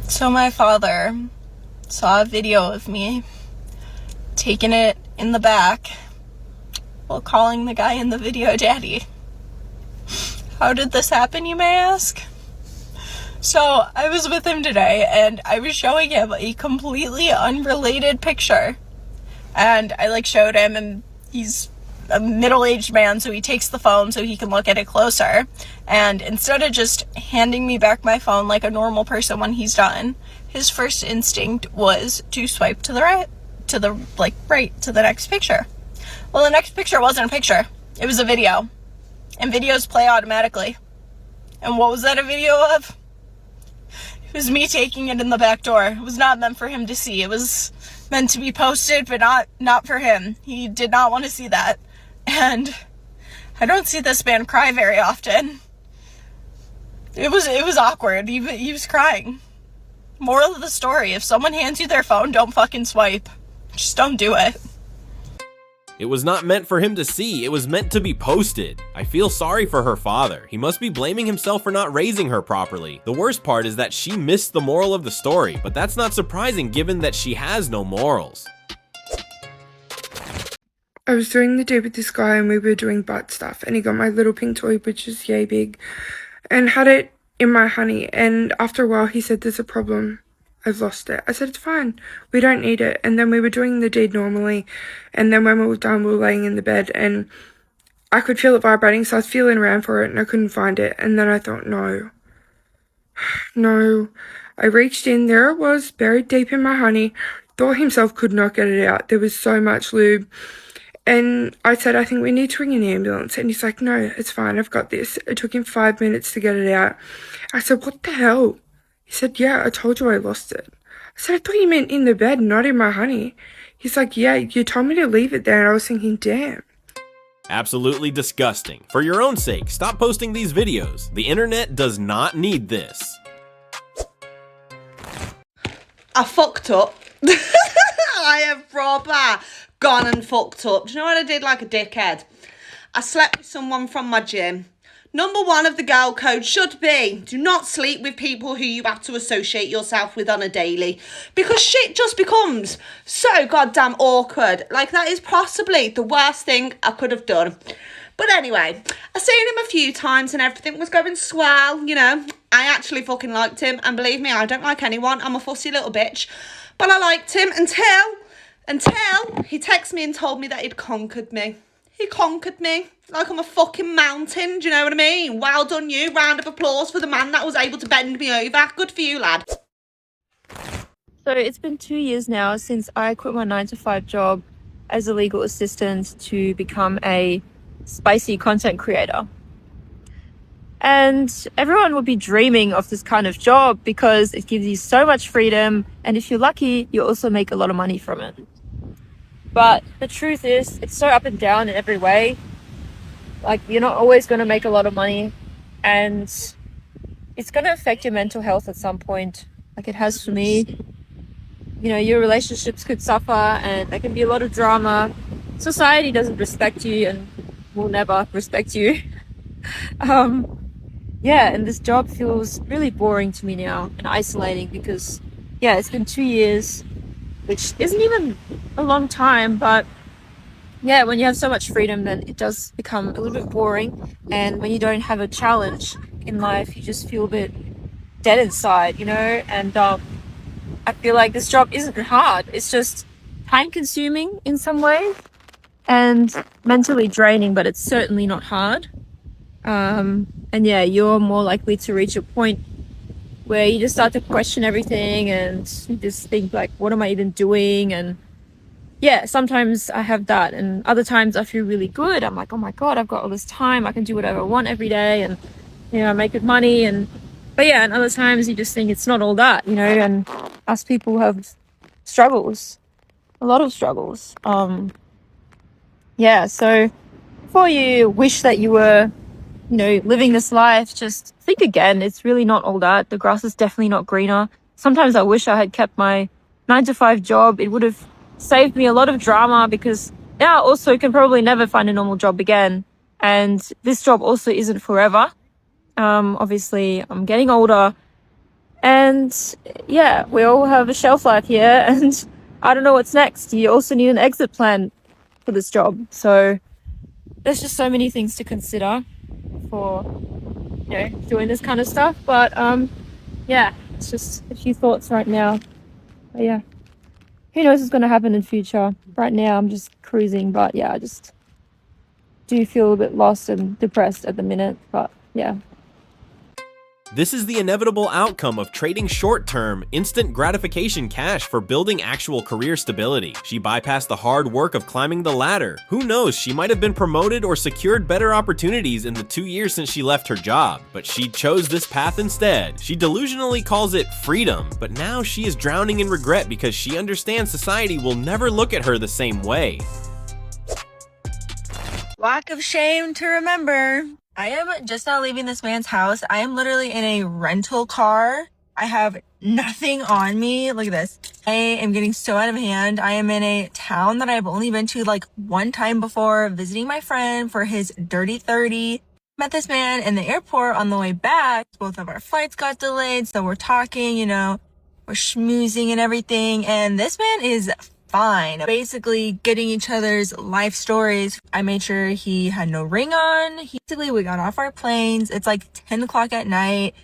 So my father saw a video of me taking it in the back while calling the guy in the video daddy. How did this happen, you may ask? So I was with him today and I was showing him a completely unrelated picture. And I showed him, and he's a middle-aged man, so he takes the phone so he can look at it closer. And instead of just handing me back my phone like a normal person when he's done, his first instinct was to swipe to the right, to the next picture. Well, the next picture wasn't a picture. It was a video. And videos play automatically. And what was that a video of? It was me taking it in the back door. It was not meant for him to see. It was meant to be posted, but not for him. He did not want to see that. And I don't see this man cry very often. It was awkward. He was crying. Moral of the story, if someone hands you their phone, don't fucking swipe. Just don't do it. It was not meant for him to see, it was meant to be posted. I feel sorry for her father. He must be blaming himself for not raising her properly. The worst part is that she missed the moral of the story, but that's not surprising given that she has no morals. I was doing the deed with this guy and we were doing butt stuff, and he got my little pink toy, which is yay big, and had it in my honey, and after a while he said, "There's a problem. I've lost it." I said, "It's fine. We don't need it." And then we were doing the deed normally, and then when we were done, we were laying in the bed, and I could feel it vibrating, so I was feeling around for it, and I couldn't find it. And then I thought, no. I reached in, there it was, buried deep in my honey. Thor himself could not get it out. There was so much lube. And I said, "I think we need to ring an ambulance." And he's like, "No, it's fine. I've got this." It took him 5 minutes to get it out. I said, "What the hell?" He said, "Yeah, I told you I lost it." I said, "I thought you meant in the bed, not in my honey." He's like, "Yeah, you told me to leave it there." And I was thinking, damn. Absolutely disgusting. For your own sake, stop posting these videos. The internet does not need this. I fucked up. I have proper gone and fucked up. Do you know what I did like a dickhead? I slept with someone from my gym. Number one of the girl code should be, do not sleep with people who you have to associate yourself with on a daily, because shit just becomes so goddamn awkward. That is possibly the worst thing I could have done. But anyway, I seen him a few times and everything was going swell, I actually fucking liked him, and believe me, I don't like anyone. I'm a fussy little bitch. But I liked him until he texted me and told me that he'd conquered me. He conquered me like I'm a fucking mountain, do you know what I mean? Well done you, round of applause for the man that was able to bend me over. Good for you, lad. So it's been 2 years now since I quit my 9-to-5 job as a legal assistant to become a spicy content creator. And everyone would be dreaming of this kind of job because it gives you so much freedom, and if you're lucky, you also make a lot of money from it. But the truth is, it's so up and down in every way. You're not always going to make a lot of money, and it's going to affect your mental health at some point, like it has for me. Your relationships could suffer, and there can be a lot of drama. Society doesn't respect you and will never respect you. And this job feels really boring to me now and isolating because, it's been 2 years, which isn't even a long time, but when you have so much freedom, then it does become a little bit boring. And when you don't have a challenge in life, you just feel a bit dead inside, and I feel like this job isn't hard. It's just time consuming in some ways and mentally draining, but it's certainly not hard. You're more likely to reach a point where you just start to question everything and you just think what am I even doing? And sometimes I have that, and other times I feel really good. I'm like, oh my God, I've got all this time. I can do whatever I want every day, and I make good money. And other times you just think it's not all that, and us people have struggles, a lot of struggles. So before you wish that you were living this life, just think again. It's really not all that. The grass is definitely not greener. Sometimes I wish I had kept my 9-to-5 job. It would have saved me a lot of drama because now I also can probably never find a normal job again. And this job also isn't forever. Obviously, I'm getting older And yeah, we all have a shelf life here, and I don't know what's next. You also need an exit plan for this job. So there's just so many things to consider for, doing this kind of stuff. But yeah, it's just a few thoughts right now. But yeah, who knows what's going to happen in future. Right now I'm just cruising, but yeah, I just do feel a bit lost and depressed at the minute. But yeah. This is the inevitable outcome of trading short-term, instant gratification cash for building actual career stability. She bypassed the hard work of climbing the ladder. Who knows, she might have been promoted or secured better opportunities in the 2 years since she left her job, but she chose this path instead. She delusionally calls it freedom, but now she is drowning in regret because she understands society will never look at her the same way. Walk of shame to remember. I am just now leaving this man's house. I am literally in a rental car. I have nothing on me. Look at this. I am getting so out of hand. I am in a town that I've only been to like one time before, visiting my friend for his dirty 30. Met this man in the airport on the way back. Both of our flights got delayed, so we're talking, we're schmoozing and everything. And this man is fine. Basically getting each other's life stories. I made sure he had no ring on. Basically, we got off our planes. It's like 10 o'clock at night.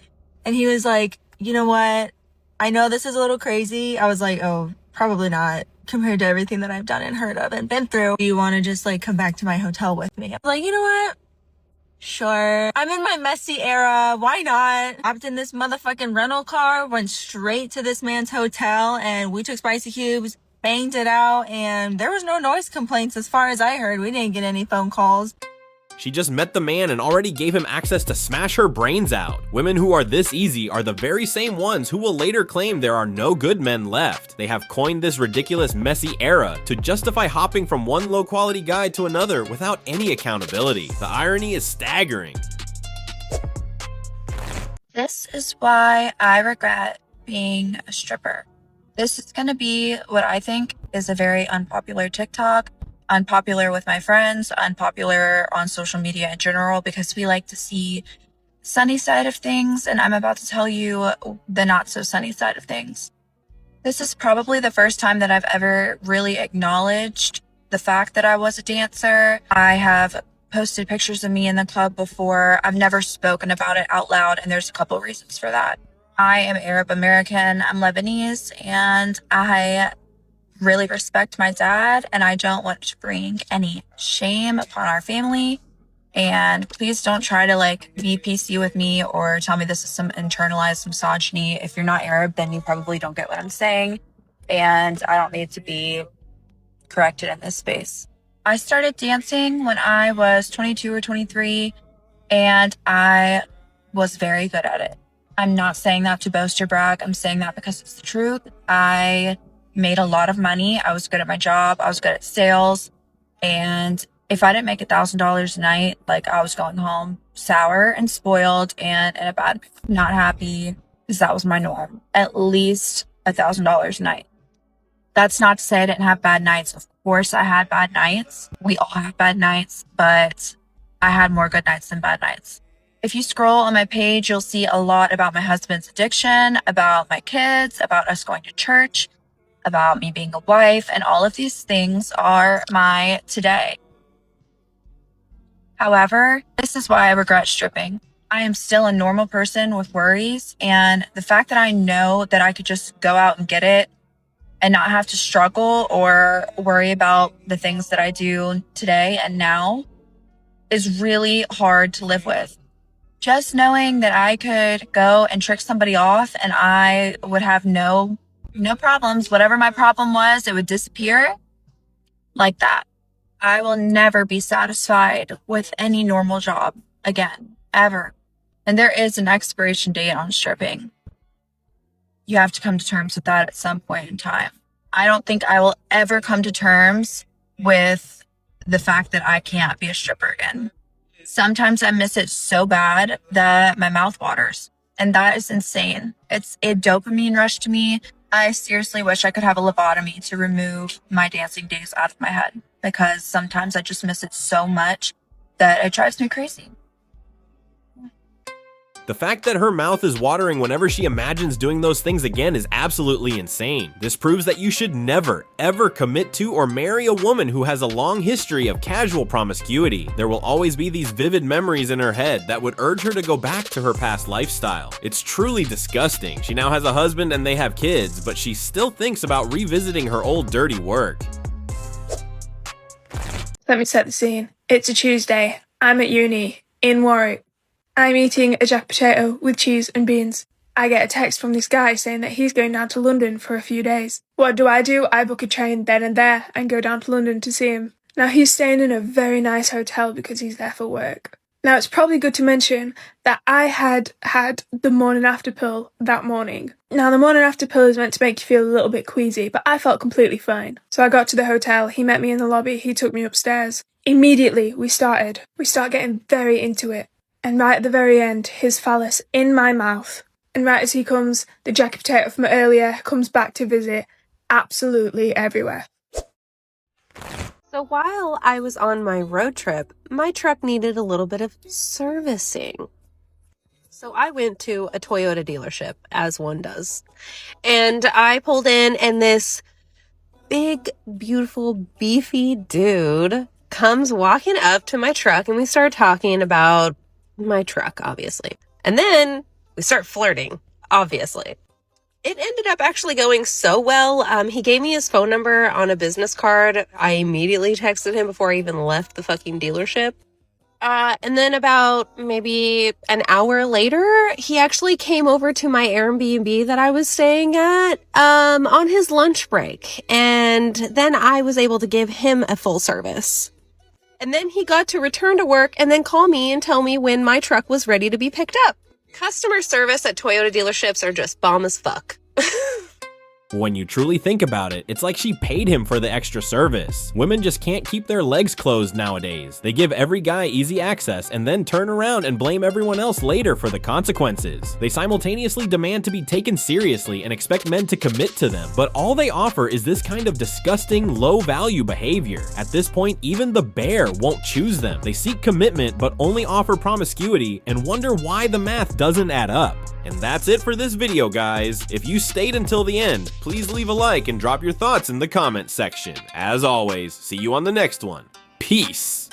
And he was like, you know what? I know this is a little crazy. I was like, oh, probably not compared to everything that I've done and heard of and been through. Do you want to just like come back to my hotel with me? I was like, you know what? Sure. I'm in my messy era. Why not? Hopped in this motherfucking rental car, went straight to this man's hotel, and we took spicy cubes, banged it out, and there was no noise complaints as far as I heard. We didn't get any phone calls. She just met the man and already gave him access to smash her brains out. Women who are this easy are the very same ones who will later claim there are no good men left. They have coined this ridiculous messy era to justify hopping from one low-quality guy to another without any accountability. The irony is staggering. This is why I regret being a stripper. This is going to be what I think is a very unpopular TikTok, unpopular with my friends, unpopular on social media in general, because we like to see sunny side of things, and I'm about to tell you the not so sunny side of things. This is probably the first time that I've ever really acknowledged the fact that I was a dancer. I have posted pictures of me in the club before. I've never spoken about it out loud, and there's a couple reasons for that. I am Arab American, I'm Lebanese, and I really respect my dad, and I don't want to bring any shame upon our family. And please don't try to be PC with me or tell me this is some internalized misogyny. If you're not Arab, then you probably don't get what I'm saying, and I don't need to be corrected in this space. I started dancing when I was 22 or 23, and I was very good at it. I'm not saying that to boast or brag. I'm saying that because it's the truth. I made a lot of money. I was good at my job. I was good at sales. And if I didn't make $1,000 a night, I was going home sour and spoiled and in a bad, not happy, because that was my norm. At least $1,000 a night. That's not to say I didn't have bad nights. Of course I had bad nights. We all have bad nights, but I had more good nights than bad nights. If you scroll on my page, you'll see a lot about my husband's addiction, about my kids, about us going to church, about me being a wife, and all of these things are my today. However, this is why I regret stripping. I am still a normal person with worries, and the fact that I know that I could just go out and get it and not have to struggle or worry about the things that I do today and now is really hard to live with. Just knowing that I could go and trick somebody off and I would have no problems. Whatever my problem was, it would disappear like that. I will never be satisfied with any normal job again, ever. And there is an expiration date on stripping. You have to come to terms with that at some point in time. I don't think I will ever come to terms with the fact that I can't be a stripper again. Sometimes I miss it so bad that my mouth waters, and that is insane. It's a dopamine rush to me. I seriously wish I could have a lobotomy to remove my dancing days out of my head, because sometimes I just miss it so much that it drives me crazy. The fact that her mouth is watering whenever she imagines doing those things again is absolutely insane. This proves that you should never, ever commit to or marry a woman who has a long history of casual promiscuity. There will always be these vivid memories in her head that would urge her to go back to her past lifestyle. It's truly disgusting. She now has a husband and they have kids, but she still thinks about revisiting her old dirty work. Let me set the scene. It's a Tuesday. I'm at uni, in Warwick. I'm eating a jack potato with cheese and beans. I get a text from this guy saying that he's going down to London for a few days. What do? I book a train then and there and go down to London to see him. Now he's staying in a very nice hotel because he's there for work. Now it's probably good to mention that I had the morning after pill that morning. Now the morning after pill is meant to make you feel a little bit queasy, but I felt completely fine. So I got to the hotel, he met me in the lobby, he took me upstairs. Immediately we start getting very into it. And right at the very end, his phallus in my mouth. And right as he comes, the jacket potato from earlier comes back to visit absolutely everywhere. So while I was on my road trip, my truck needed a little bit of servicing. So I went to a Toyota dealership, as one does. And I pulled in, and this big, beautiful, beefy dude comes walking up to my truck, and we start talking about my truck, obviously. And then we start flirting, obviously. It ended up actually going so well. He gave me his phone number on a business card. I immediately texted him before I even left the fucking dealership. And then about maybe an hour later, he actually came over to my Airbnb that I was staying at on his lunch break. And then I was able to give him a full service. And then he got to return to work and then call me and tell me when my truck was ready to be picked up. Customer service at Toyota dealerships are just bomb as fuck. When you truly think about it, it's like she paid him for the extra service. Women just can't keep their legs closed nowadays. They give every guy easy access and then turn around and blame everyone else later for the consequences. They simultaneously demand to be taken seriously and expect men to commit to them, but all they offer is this kind of disgusting, low-value behavior. At this point, even the bear won't choose them. They seek commitment but only offer promiscuity and wonder why the math doesn't add up. And that's it for this video, guys. If you stayed until the end, please leave a like and drop your thoughts in the comments section. As always, see you on the next one. Peace.